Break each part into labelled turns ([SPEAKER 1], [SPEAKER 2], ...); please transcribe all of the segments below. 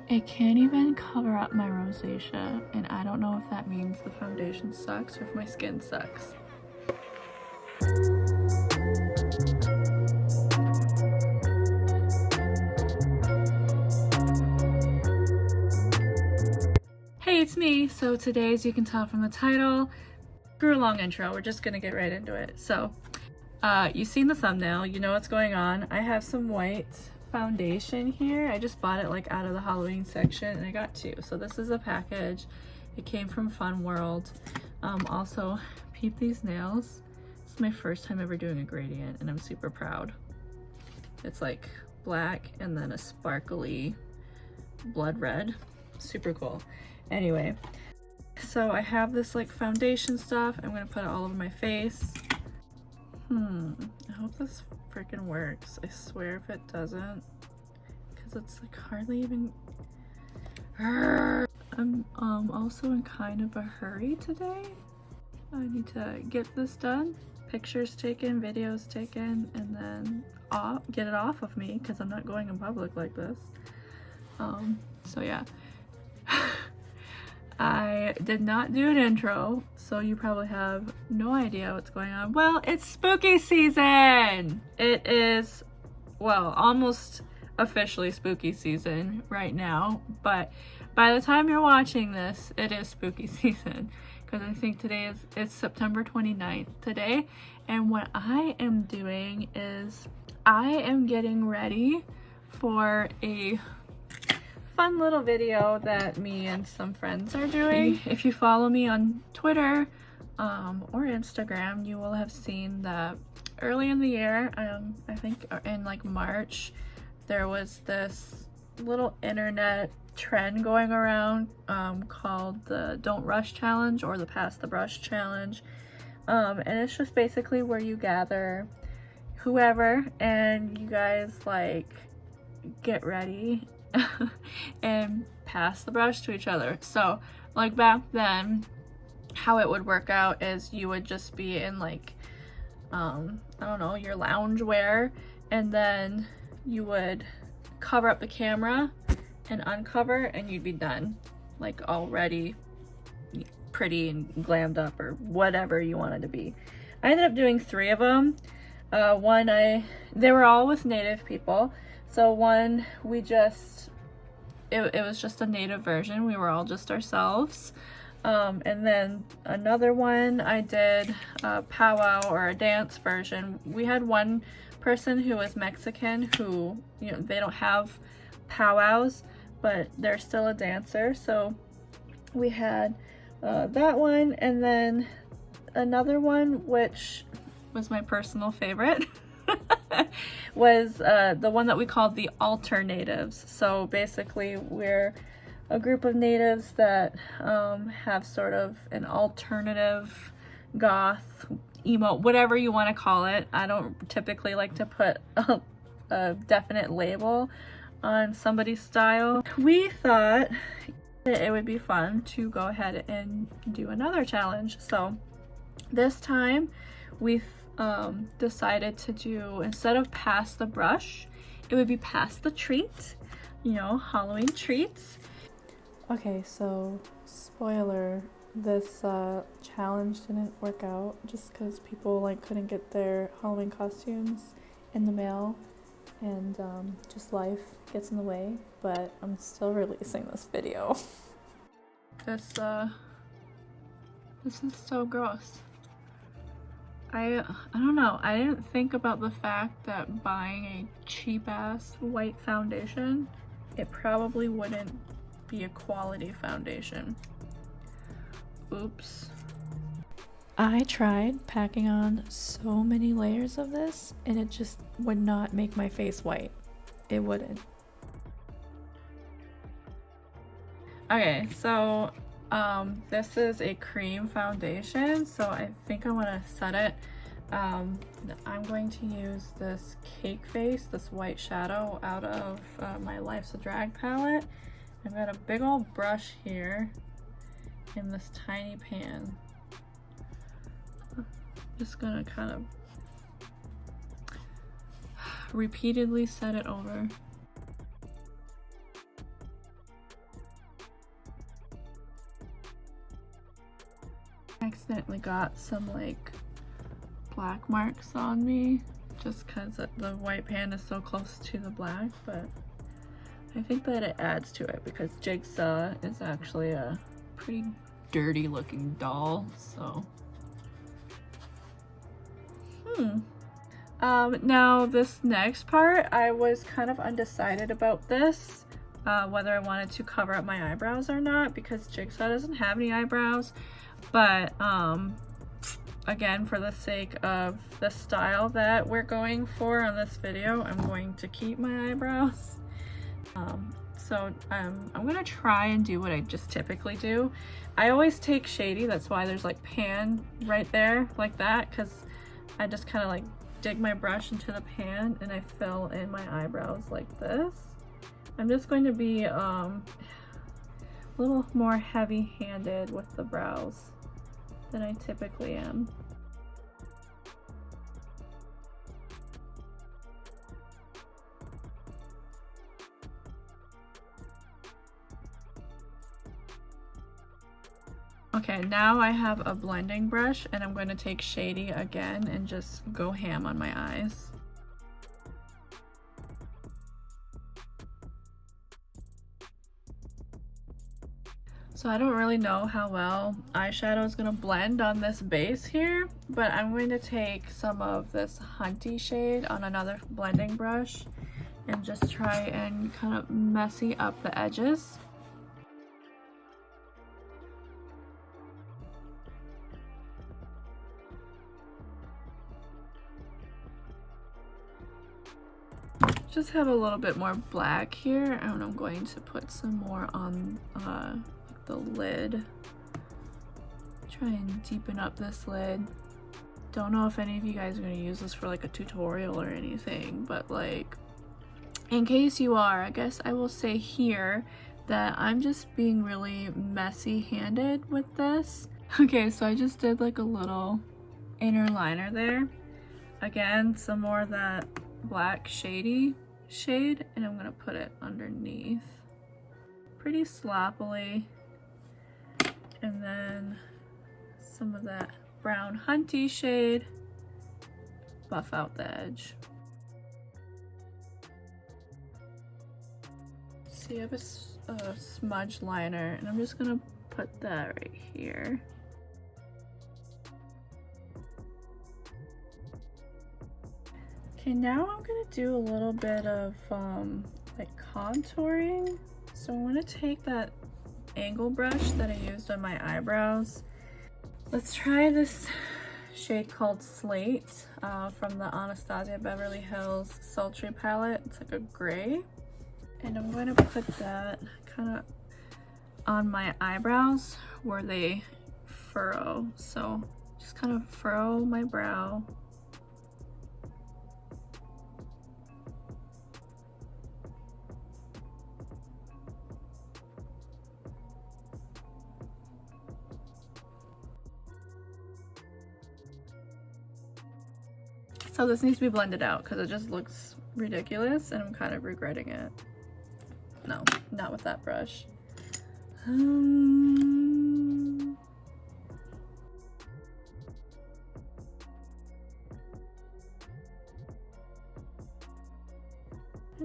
[SPEAKER 1] It can't even cover up my rosacea, and I don't know if that means the foundation sucks or if my skin sucks. Hey, it's me. So today, as you can tell from the title, screw a long intro, we're just gonna get right into it. So, you've seen the thumbnail, you know what's going on. I have some white foundation here. I just bought it like out of the Halloween section, and I got two. So this is a package. It came from Fun World. Also, peep these nails. This is my first time ever doing a gradient, and I'm super proud. It's like black and then a sparkly blood red. Super cool. Anyway, so I have this like foundation stuff. I'm gonna put it all over my face. I hope this freaking works. I swear if it doesn't, because it's like hardly even. I'm also in kind of a hurry today. I need to get this done, pictures taken, videos taken, and then get it off of me because I'm not going in public like this. So yeah. I did not do an intro, so you probably have no idea what's going on. Well, it's spooky season! It is, well, almost officially spooky season right now, but by the time you're watching this, it is spooky season, because I think it's September 29th today, and what I am doing is I am getting ready for a fun little video that me and some friends are doing. If you follow me on Twitter or Instagram, you will have seen that early in the year, I think in like March, there was this little internet trend going around called the Don't Rush Challenge or the Pass the Brush Challenge. And it's just basically where you gather whoever and you guys like get ready and pass the brush to each other. So like back then, how it would work out is you would just be in like I don't know, your lounge wear, and then you would cover up the camera and uncover, and you'd be done, like already pretty and glammed up or whatever you wanted to be. I ended up doing 3 of them. They were all with Native people. So one, it was just a Native version. We were all just ourselves. And then another one, I did a powwow or a dance version. We had one person who was Mexican who, you know, they don't have powwows, but they're still a dancer. So we had that one, and then another one, which was my personal favorite. was the one that we called the alternatives. So basically we're a group of natives that have sort of an alternative goth, emo, whatever you want to call it. I don't typically like to put a definite label on somebody's style. We thought that it would be fun to go ahead and do another challenge. So this time we've decided to do, instead of pass the brush, it would be pass the treat, you know, Halloween treats. Okay, so spoiler, this challenge didn't work out just because people like couldn't get their Halloween costumes in the mail, and just life gets in the way, but I'm still releasing this video. This is so gross. I don't know, I didn't think about the fact that buying a cheap ass white foundation, it probably wouldn't be a quality foundation. Oops. I tried packing on so many layers of this and it just would not make my face white. It wouldn't. Okay, so this is a cream foundation, so I think I want to set it. I'm going to use this Cake Face, this white shadow out of my Life's a Drag palette. I've got a big old brush here in this tiny pan. Just gonna kind of repeatedly set it over. I accidentally got some like black marks on me just because the white pan is so close to the black, but I think that it adds to it because Jigsaw is actually a pretty dirty looking doll, so. Now this next part, I was kind of undecided about this, whether I wanted to cover up my eyebrows or not, because Jigsaw doesn't have any eyebrows, but again, for the sake of the style that we're going for on this video, I'm going to keep my eyebrows. So I'm gonna try and do what I just typically do. I always take shady, that's why there's like pan right there like that, because I just kind of like dig my brush into the pan and I fill in my eyebrows like this. I'm just going to be a little more heavy-handed with the brows than I typically am. Okay, now I have a blending brush and I'm going to take shady again and just go ham on my eyes. So I don't really know how well eyeshadow is going to blend on this base here, but I'm going to take some of this Hunty shade on another blending brush and just try and kind of messy up the edges. Just have a little bit more black here, and I'm going to put some more on like the lid. Try and deepen up this lid. Don't know if any of you guys are going to use this for like a tutorial or anything, but like in case you are, I guess I will say here that I'm just being really messy handed with this. Okay, so I just did like a little inner liner there. Again, some more of that black shady shade, and I'm gonna put it underneath pretty sloppily, and then some of that brown Hunty shade, buff out the edge. So you have a smudge liner, and I'm just gonna put that right here. Okay, now I'm gonna do a little bit of like contouring. So I'm gonna take that angle brush that I used on my eyebrows. Let's try this shade called Slate from the Anastasia Beverly Hills Sultry palette. It's like a gray. And I'm gonna put that kind of on my eyebrows where they furrow. So just kind of furrow my brow. So this needs to be blended out because it just looks ridiculous and I'm kind of regretting it. No, not with that brush.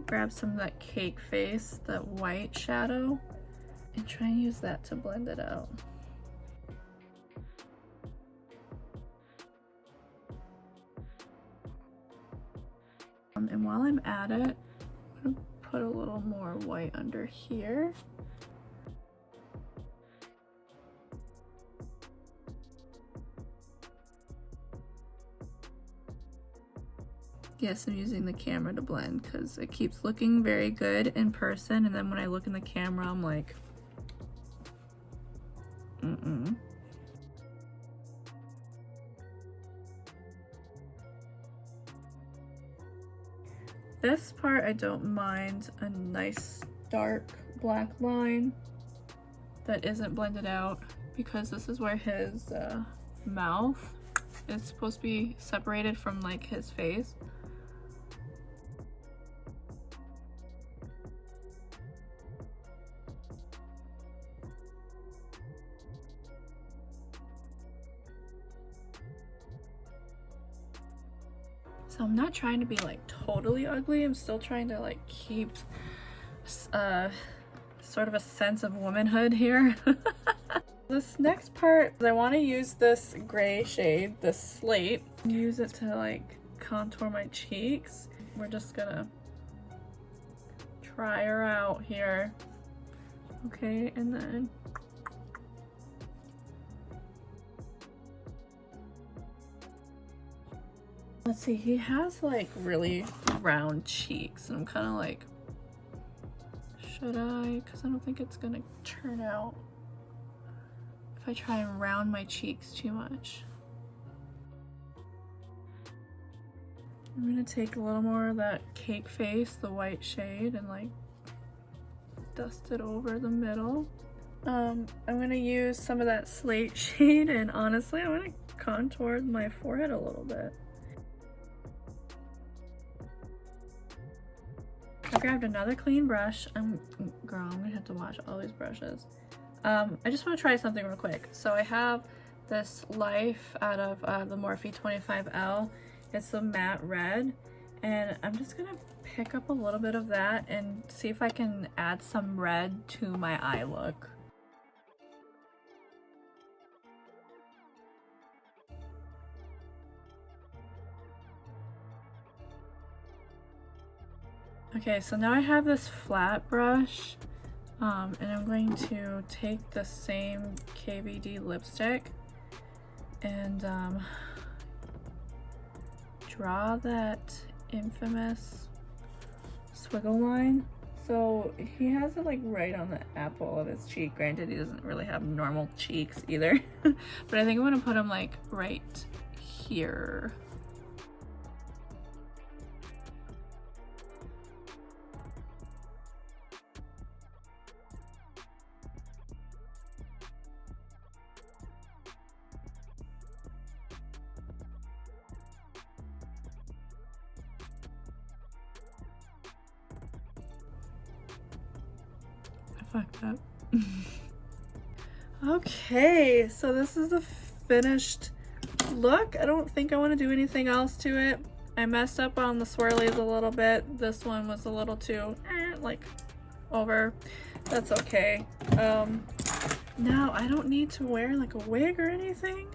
[SPEAKER 1] Grab some of that cake face, that white shadow, and try and use that to blend it out. And while I'm at it, I'm gonna put a little more white under here. Yes, I'm using the camera to blend because it keeps looking very good in person, and then when I look in the camera, I'm like, This part, I don't mind a nice dark black line that isn't blended out because this is where his mouth is supposed to be separated from like his face. So I'm not trying to be like totally ugly. I'm still trying to like keep sort of a sense of womanhood here. This next part, I want to use this gray shade, this slate, use it to like contour my cheeks. We're just gonna try her out here. Okay, and then let's see, he has like really round cheeks, and I'm kind of like, should I? Because I don't think it's gonna turn out if I try and round my cheeks too much. I'm gonna take a little more of that Cake Face, the white shade, and like dust it over the middle. I'm gonna use some of that slate shade, and honestly, I'm gonna contour my forehead a little bit. I grabbed another clean brush. Girl, I'm gonna have to wash all these brushes. I just want to try something real quick. So I have this Life out of the Morphe 25L. It's a matte red, and I'm just gonna pick up a little bit of that and see if I can add some red to my eye look. Okay, so now I have this flat brush, and I'm going to take the same KVD lipstick and draw that infamous swiggle line. So he has it like right on the apple of his cheek. Granted, he doesn't really have normal cheeks either, but I think I'm gonna put him like right here. Fucked up. Okay, so this is the finished look. I don't think I want to do anything else to it. I messed up on the swirlies a little bit. This one was a little too like over. That's okay. Now I don't need to wear like a wig or anything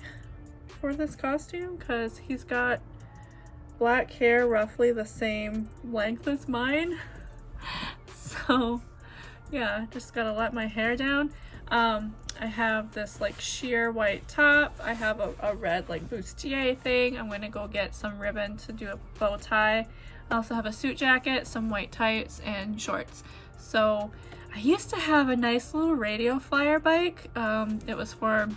[SPEAKER 1] for this costume because he's got black hair roughly the same length as mine. So yeah, just gotta let my hair down. I have this like sheer white top. I have a red like bustier thing. I'm gonna go get some ribbon to do a bow tie. I also have a suit jacket, some white tights, and shorts. So I used to have a nice little radio flyer bike. It was for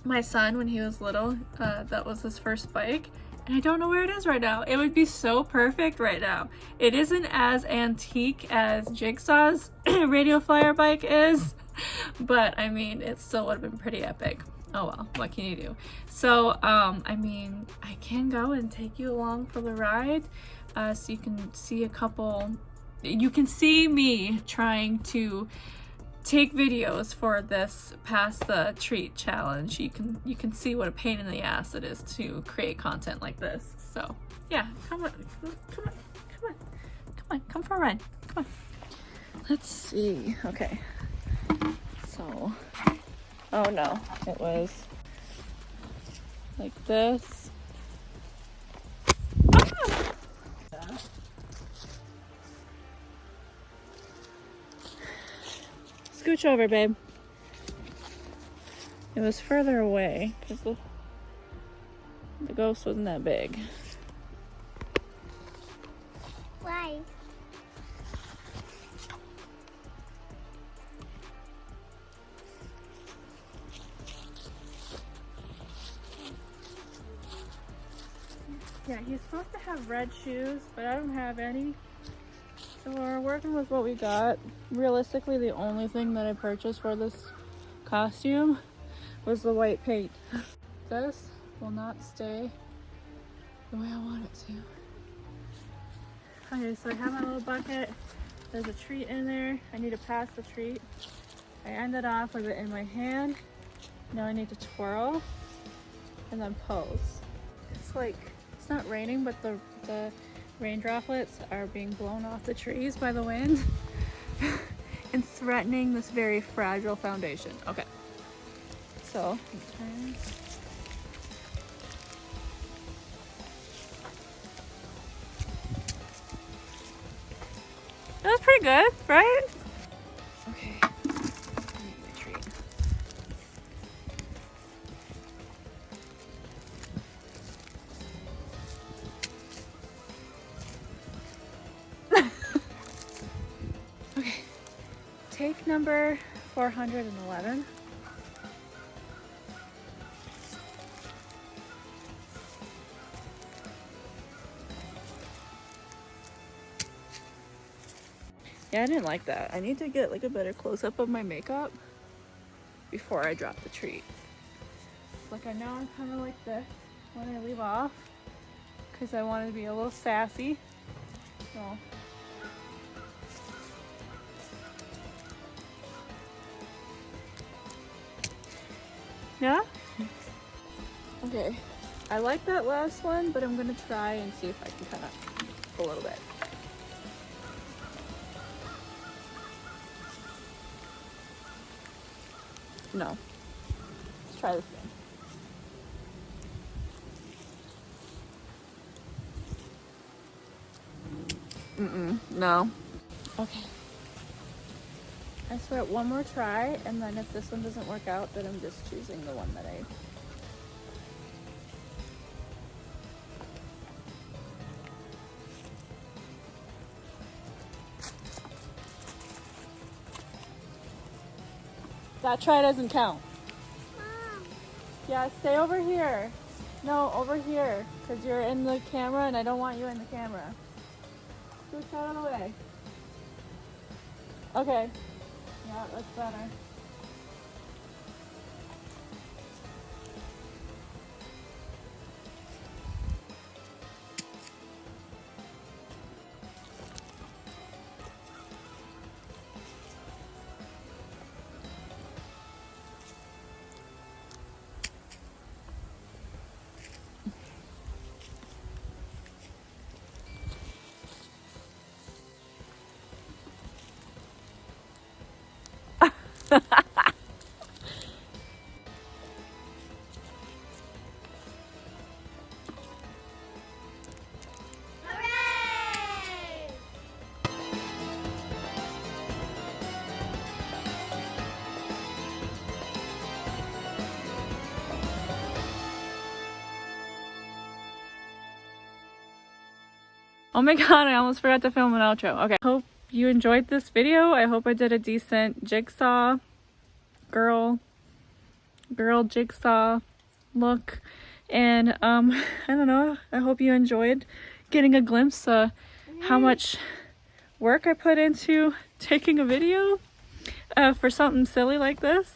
[SPEAKER 1] my son when he was little. That was his first bike. And I don't know where it is right now. It would be so perfect right now. It isn't as antique as Jigsaw's radio flyer bike is, but I mean, it still would have been pretty epic. Oh well, what can you do? So, I mean, I can go and take you along for the ride, so you can see you can see me trying to take videos for this Pass the Treat challenge. You can see what a pain in the ass it is to create content like this. So yeah, come for a ride. Come on. Let's see. Okay. So, oh no, it was like this. Ah! Scooch over, babe. It was further away because the ghost wasn't that big.
[SPEAKER 2] Why?
[SPEAKER 1] Yeah, he's supposed to have red shoes, but I don't have any. So we're working with what we got. Realistically, the only thing that I purchased for this costume was the white paint. This will not stay the way I want it to. Okay, so I have my little bucket. There's a treat in there. I need to pass the treat. I ended off with it in my hand. Now I need to twirl and then pose. It's like, it's not raining, but the the rain droplets are being blown off the trees by the wind and threatening this very fragile foundation. Okay, so turn. That was pretty good, right? Okay. Retreat. Okay. Take number 411. Yeah, I didn't like that. I need to get like a better close-up of my makeup before I drop the treat. Like I know I'm kind of like this when I leave off because I want to be a little sassy. So. Yeah? Okay. I like that last one, but I'm gonna try and see if I can kind of a little bit. No. Let's try this again. No. Okay. I swear, one more try, and then if this one doesn't work out, then I'm just choosing the one that I... That try doesn't count. Mom. Yeah, stay over here. No, over here, because you're in the camera, and I don't want you in the camera. Just out of the way. Okay. Yeah, that's better. Oh my god, I almost forgot to film an outro. Okay, hope you enjoyed this video. I hope I did a decent jigsaw girl jigsaw look. And I don't know, I hope you enjoyed getting a glimpse of how much work I put into taking a video for something silly like this.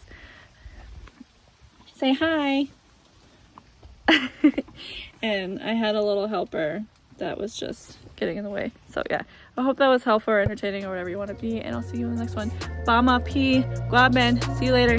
[SPEAKER 1] Say hi. And I had a little helper that was just getting in the way. So yeah, I hope that was helpful or entertaining or whatever you want to be, and I'll see you in the next one. Bama P. GRWM. See you later.